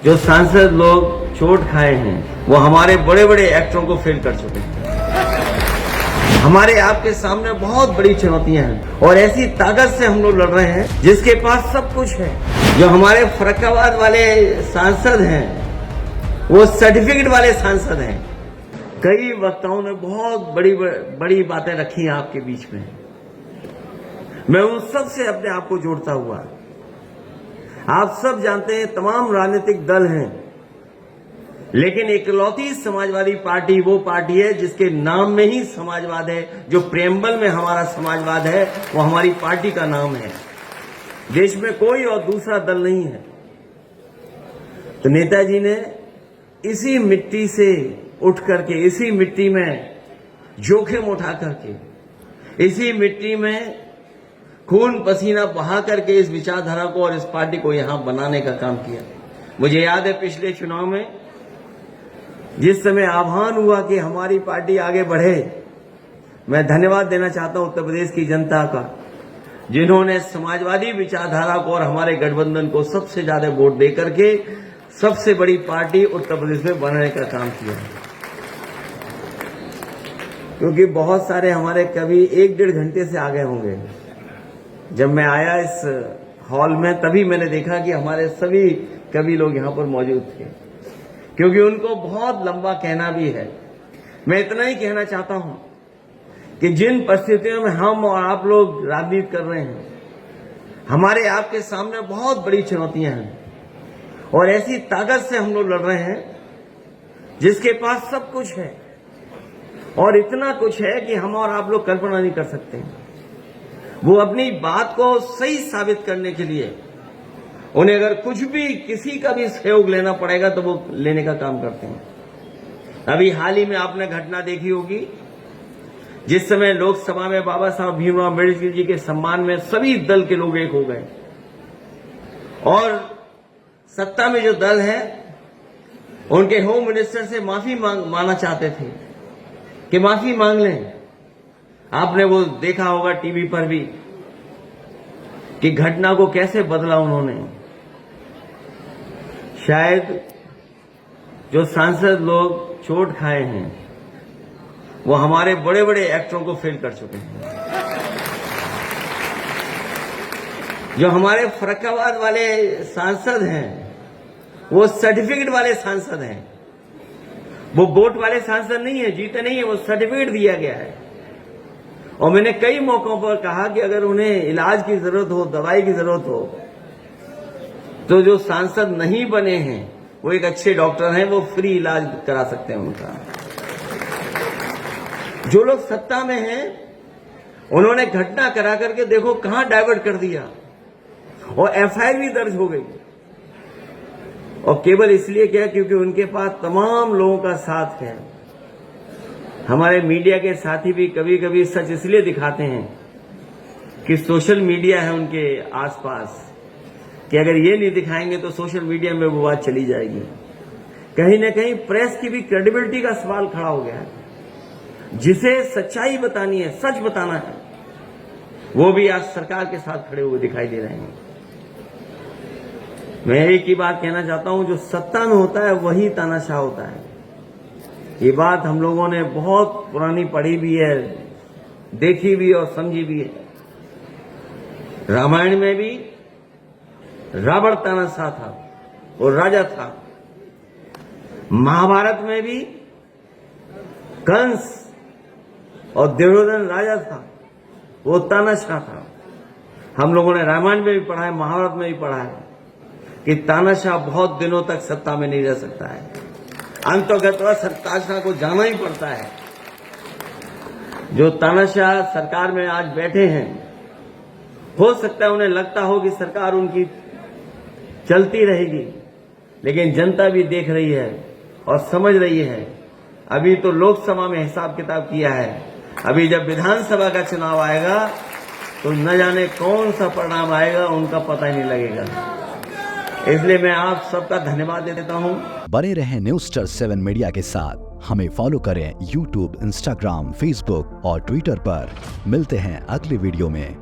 जो सांसद लोग चोट खाए हैं वो हमारे बड़े बड़े एक्टरों को फेल कर चुके हैं। हमारे आपके सामने बहुत बड़ी चुनौतियां हैं और ऐसी ताकत से हम लोग लड़ रहे हैं जिसके पास सब कुछ है। जो हमारे फर्रुखाबाद वाले सांसद हैं वो सर्टिफिकेट वाले सांसद हैं। कई वक्ताओं ने बहुत बड़ी बातें रखी हैं आपके बीच में। मैं उन सब से अपने आप को जोड़ता हुआ, आप सब जानते हैं तमाम राजनीतिक दल हैं, लेकिन इकलौती समाजवादी पार्टी वो पार्टी है जिसके नाम में ही समाजवाद है। जो प्रेम्बल में हमारा समाजवाद है वो हमारी पार्टी का नाम है। देश में कोई और दूसरा दल नहीं है। तो नेताजी ने इसी मिट्टी से उठ करके, इसी मिट्टी में जोखिम उठा करके, इसी मिट्टी में खून पसीना बहा करके इस विचारधारा को और इस पार्टी को यहां बनाने का काम किया। मुझे याद है पिछले चुनाव में जिस समय आह्वान हुआ कि हमारी पार्टी आगे बढ़े, मैं धन्यवाद देना चाहता हूं उत्तर प्रदेश की जनता का, जिन्होंने समाजवादी विचारधारा को और हमारे गठबंधन को सबसे ज्यादा वोट दे करके सबसे बड़ी पार्टी उत्तर प्रदेश में बनाने का काम किया। क्योंकि बहुत सारे हमारे कवि 1-1.5 घंटे से आगे होंगे। जब मैं आया इस हॉल में तभी मैंने देखा कि हमारे सभी कवि लोग यहां पर मौजूद थे, क्योंकि उनको बहुत लंबा कहना भी है। मैं इतना ही कहना चाहता हूं कि जिन परिस्थितियों में हम और आप लोग राजनीति कर रहे हैं, हमारे आपके सामने बहुत बड़ी चुनौतियां हैं और ऐसी ताकत से हम लोग लड़ रहे हैं जिसके पास सब कुछ है और इतना कुछ है कि हम और आप लोग कल्पना नहीं कर सकते। वो अपनी बात को सही साबित करने के लिए उन्हें अगर कुछ भी किसी का भी सहयोग लेना पड़ेगा तो वो लेने का काम करते हैं। अभी हाल ही में आपने घटना देखी होगी जिस समय लोकसभा में बाबा साहब भीमराव अम्बेडकर जी के सम्मान में सभी दल के लोग एक हो गए और सत्ता में जो दल है उनके होम मिनिस्टर से माफी मांगना चाहते थे कि माफी मांग लें। आपने वो देखा होगा टीवी पर भी कि घटना को कैसे बदला उन्होंने। शायद जो सांसद लोग चोट खाए हैं वो हमारे बड़े बड़े एक्टरों को फेल कर चुके हैं। जो हमारे फर्रुखाबाद वाले सांसद हैं वो सर्टिफिकेट वाले सांसद हैं। वो वोट वाले सांसद नहीं है, जीते नहीं है, वो सर्टिफिकेट दिया गया है। और मैंने कई मौकों पर कहा कि अगर उन्हें इलाज की जरूरत हो, दवाई की जरूरत हो, तो जो सांसद नहीं बने हैं वो एक अच्छे डॉक्टर हैं, वो फ्री इलाज करा सकते हैं उनका। जो लोग सत्ता में हैं उन्होंने घटना करा करके देखो कहां डाइवर्ट कर दिया और एफआईआर भी दर्ज हो गई। और केवल इसलिए क्या, क्योंकि उनके पास तमाम लोगों का साथ है। हमारे मीडिया के साथी भी कभी कभी सच इसलिए दिखाते हैं कि सोशल मीडिया है उनके आसपास, कि अगर ये नहीं दिखाएंगे तो सोशल मीडिया में वो बात चली जाएगी। कहीं ना कहीं प्रेस की भी क्रेडिबिलिटी का सवाल खड़ा हो गया है। जिसे सच्चाई बतानी है, सच बताना है, वो भी आज सरकार के साथ खड़े हुए दिखाई दे रहे हैं। मैं एक ही बात कहना चाहता हूं, जो सत्ता में होता है वही तानाशाह होता है। ये बात हम लोगों ने बहुत पुरानी पढ़ी भी है, देखी भी और समझी भी है। रामायण में भी रावण तानाशाह था और राजा था। महाभारत में भी कंस और दुर्योधन राजा था, वो तानाशाह था। हम लोगों ने रामायण में भी पढ़ा है, महाभारत में भी पढ़ा है कि तानाशाह बहुत दिनों तक सत्ता में नहीं रह सकता है। अंततः तानाशाह को जाना ही पड़ता है। जो तानाशाह सरकार में आज बैठे हैं, हो सकता है उन्हें लगता हो कि सरकार उनकी चलती रहेगी, लेकिन जनता भी देख रही है और समझ रही है। अभी तो लोकसभा में हिसाब किताब किया है, अभी जब विधानसभा का चुनाव आएगा तो न जाने कौन सा परिणाम आएगा, उनका पता ही नहीं लगेगा। इसलिए मैं आप सबका धन्यवाद देता हूं। बने रहें News-7 मीडिया के साथ। हमें फॉलो करें YouTube, Instagram, Facebook और Twitter पर। मिलते हैं अगले वीडियो में।